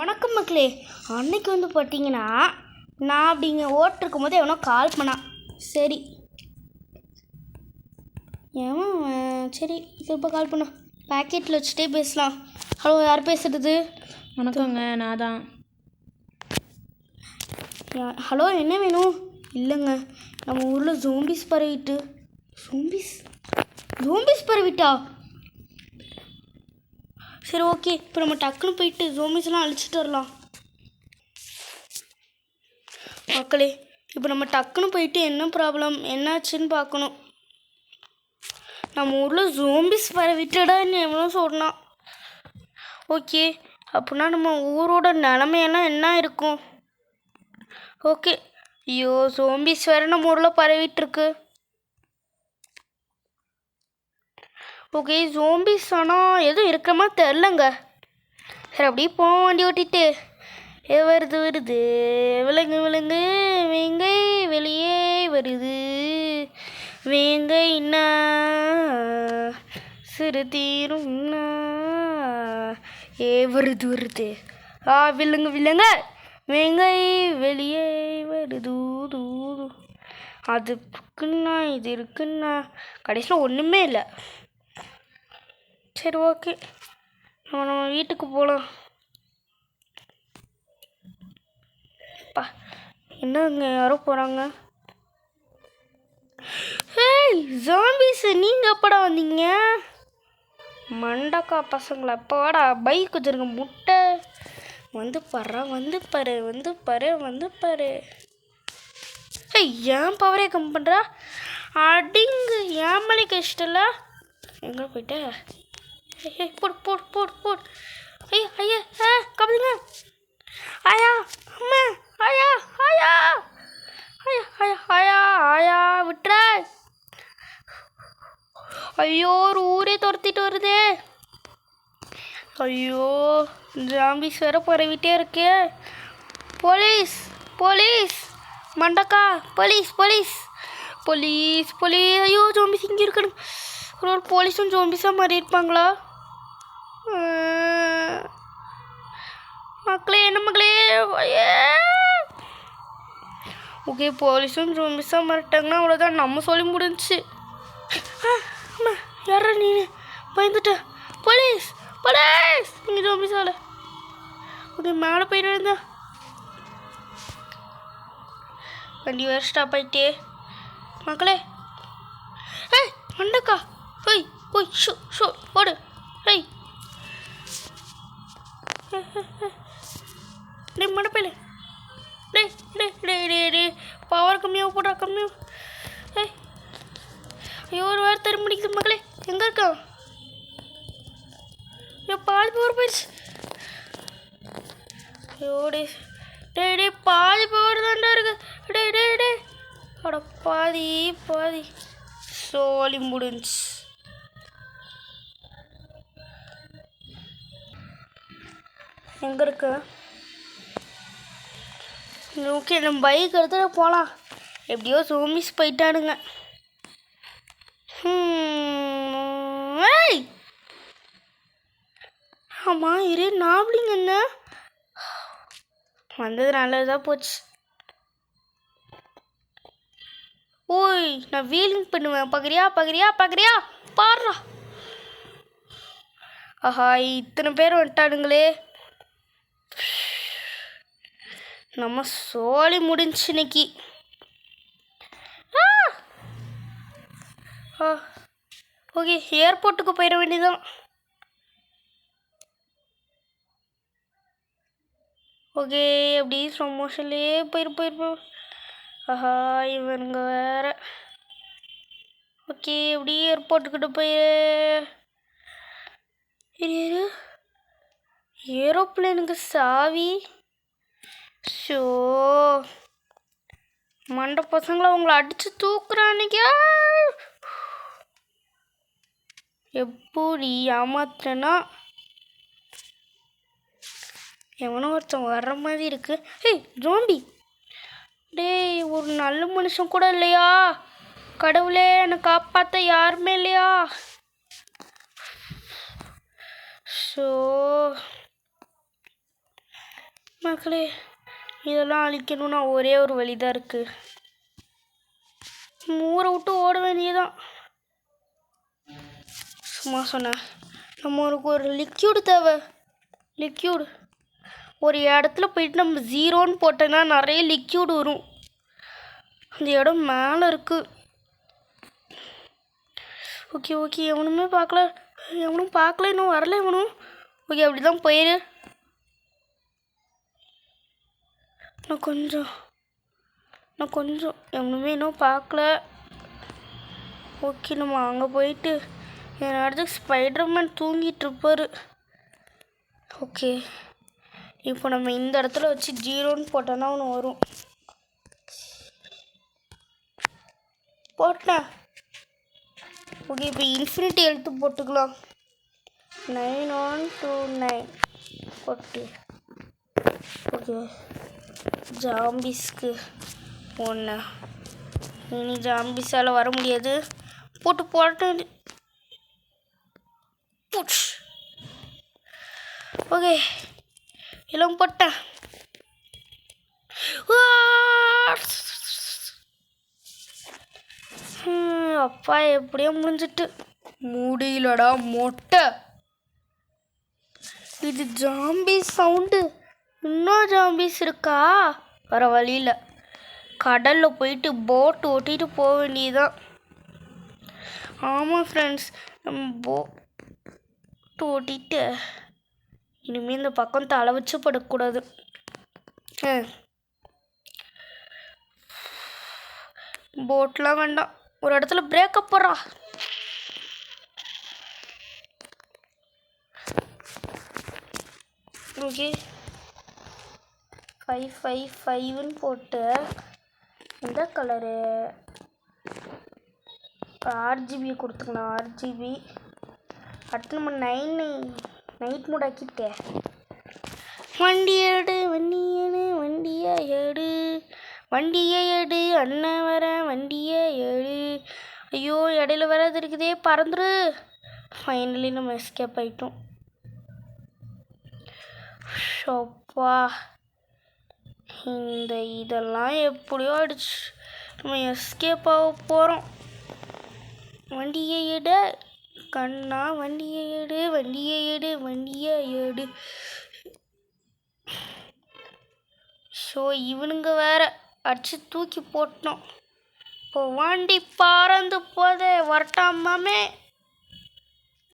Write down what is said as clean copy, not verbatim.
வணக்கம் மக்களே. அன்னைக்கு பார்த்தீங்கன்னா நான் அப்படிங்க ஓட்டிருக்கும் போது எவனோ கால் பண்ணான். சரி சரி இப்போ கால் பண்ண பேக்கெட்டில் வச்சுட்டே பேசலாம். ஹலோ, யார் பேசுகிறது? வணக்கங்க, நான் தான். ஹலோ, என்ன வேணும்? இல்லைங்க, நம்ம ஊரில் ஜோம்பிஸ் பரவிட்டு. ஜோம்பிஸ் பரவிட்டா? சரி, ஓகே. இப்போ நம்ம டக்குன்னு போயிட்டு ஜோம்பிஸ்லாம் அழிச்சிட்டு வரலாம். மக்களே, இப்போ நம்ம டக்குன்னு போயிட்டு என்ன ப்ராப்ளம் என்னாச்சுன்னு பார்க்கணும். நம்ம ஊரில் ஜோம்பிஸ் பரவிட்டடான்னு எவ்வளோ சொன்னான். ஓகே, அப்படின்னா நம்ம ஊரோட நிலமையெல்லாம் என்ன இருக்கும்? ஓகே. ஐயோ, ஜோம்பிஸ் வேறு நம்ம ஊரில் பரவிட்டுருக்கு. ஓகே, ஜோம்பிஸ் ஆனால் எதுவும் இருக்கிற மாதிரி தெரிலங்க. சரி, அப்படியே போக வண்டி ஓட்டிட்டு வருது விலங்கு வேங்கை வெளியே வருது. வேங்கைன்னா சிறு தீரும்னா வருது. விலங்கு வேங்கை வெளியே வருது. அது இருக்குன்னா இது இருக்குன்னா கடைசியில் ஒன்றுமே இல்லை. சரி, ஓகே, நம்ம வீட்டுக்கு போகலாம். என்னங்க யாரோ போகிறாங்க. ஹேய் ஜாம்பிஸ், நீங்கள் எப்படா வந்தீங்க? மண்டக்கா பசங்களா, எப்போ வாடா பைக் வச்சுருங்க முட்டை. வந்து பாரு. ஏய், ஏன் பவரே கம் பண்ணுறா? அடிங்கு ஏமலை கஷ்டல. எங்கே போயிட்ட? போடு. ஐயா கபலுங்க. ஆயா அம்மா, ஆயா விட்டுற. ஐயோ, ஒரு ஊரே துரத்திட்டு வருதே. ஐயோ, ஜாம்பிஸ் வேற பரவிட்டே இருக்கே. போலீஸ் மண்டக்கா, போலீஸ். ஐயோ, ஜாம்பிஸ் இங்கே இருக்கணும். ஒரு போலீஸும் ஜாம்பிஸாக மாறி இருப்பாங்களா? மக்களே, ஓகே, போலீஸும் ஜோம்பிஸாக மாறிட்டாங்கன்னா அவ்வளோதான், நம்ம சொல்லி முடிஞ்சிச்சு. அம்மா, யாரா நீ? பயந்துட்ட. போலீஸ் இங்கே ஜோம்பிஸால. ஓகே, மேலே போயிட்டு இருந்தா வண்டி வேறு ஸ்டாப் ஆகிட்டே. மக்களே, மண்டக்கா, போய் ஷோ ஓடு. மண்டப்பையில் பவர் கம்மியாக போட்டா ஐயோ, ஒரு வேறு தர முடிக்குது. மக்களே, எங்கே இருக்கா? பாதி பவர் போயிடுச்சு. ஐயோ டே பாதி பவர் தாண்டா இருக்கு. டே அட பாதி சோழி முடிஞ்சு. எங்கே இருக்க? ஓகே, நம்ம பைக் எடுத்துகிட்டு போகலாம். எப்படியோ ஜோம்பிஸ் போயிட்டானுங்க. ஆமாம், நாவலிங்க என்ன வந்தது நல்லதாக போச்சு. ஓய், நான் வீலிங் பண்ணுவேன். பார்க்குறியா பாடுறா. ஆஹா, இத்தனை பேர் வந்துட்டானுங்களே. நம்ம சோழி முடிஞ்சு இன்னைக்கு. ஓகே, ஏர்போர்ட்டுக்கு போயிட வேண்டியதான். ஓகே, அப்படி ஸ்லோ மோஷன்லேயே போயிருப்போம். ஆஹா, இவனுங்க வேற. ஓகே, அப்படி ஏர்போர்ட்டுக்கிட்ட போய் ஏரோப்ளேனுக்கு சாவி. ஷோ, மண்ட பசங்களை அவங்கள அடிச்சு தூக்குறானுங்க. எப்படி ஏமாத்துறேன்னா எவனோ ஒருத்தன் வர்ற மாதிரி இருக்கு. ஜோம்பி, டேய், ஒரு நல்ல மனுஷன் கூட இல்லையா? கடவுளே, என்னை காப்பாற்ற யாருமே இல்லையா? ஸோ மக்களே, இதெல்லாம் அழிக்கணும்னா ஒரே ஒரு வழி தான் இருக்குது. ஊரை விட்டு ஓட வேண்டியதான். சும்மா சொன்னேன். நம்மளுக்கு ஒரு லிக்யூடு தேவை. லிக்யூடு ஒரு இடத்துல போயிட்டு நம்ம 0ன்னு போட்டோன்னா நிறைய லிக்யூடு வரும். அந்த இடம் மேலே இருக்குது. ஓகே ஓகே, எவனும் பார்க்கல, இன்னும் வரல இவனும். ஓகே, அப்படி தான் போயிரு. நான் கொஞ்சம் எவனுமே இன்னும் பார்க்கல. ஓகே, நம்ம அங்கே போயிட்டு என் இடத்துக்கு ஸ்பைடர்மேன் தூங்கிட்டு இருப்பார். ஓகே, இப்போ நம்ம இந்த இடத்துல வச்சு 0ன்னு போட்டோன்னா ஒன்று வரும். போட்டேன். ஓகே, இப்போ இன்ஃபினிட்டி எழுத்து போட்டுக்கலாம். 9129 போட்டு. ஓகே, ஜாம்பிஸ்க்கு 1. இனி ஜாம்பிஸால் வர முடியாது. போட்டு ஓகே, எல்லாம் போட்டேன். அப்பா, எப்படியோ முடிஞ்சிட்டு. முடியலடா மொட்டை. இது ஜாம்பிஸ் சவுண்டு. இன்னும் ஜாம்பிஸ் இருக்கா? வர வழியில் கடலில் போயிட்டு போட் ஓட்டிட்டு போக வேண்டியதுதான். ஆமாம் ஃப்ரெண்ட்ஸ், நம்ம போட் ஓட்டிட்டு இனிமேல் இந்த பக்கம் தலை வச்சு படக்கூடாது. போட்லாம் வேண்டாம், ஒரு இடத்துல பிரேக்கப் போடுறா. ஓகே, 555ன்னு போட்டு எந்த கலரு RGB கொடுத்துக்கலாம். RGB அடுத்து நம்ம 9 நைட் மூட் ஆக்கிட்டேன். வண்டியை எடு அண்ணன் வர வண்டியை எடு. ஐயோ, இடையில வராது இருக்குதே, பறந்துரு. ஃபைனலி நம்ம எஸ்கேப் ஆகிட்டோம். ஷோப்பா, இதெல்லாம் எப்படியோ அடிச்சு நம்ம எஸ்கேப் ஆக போகிறோம். வண்டியை எடு கண்ணா, வண்டியை எடு. ஷோ, இவனுங்க வேற அடிச்சு தூக்கி போட்டோம். இப்போ வண்டி பறந்து போதே, வரட்டாமாமே.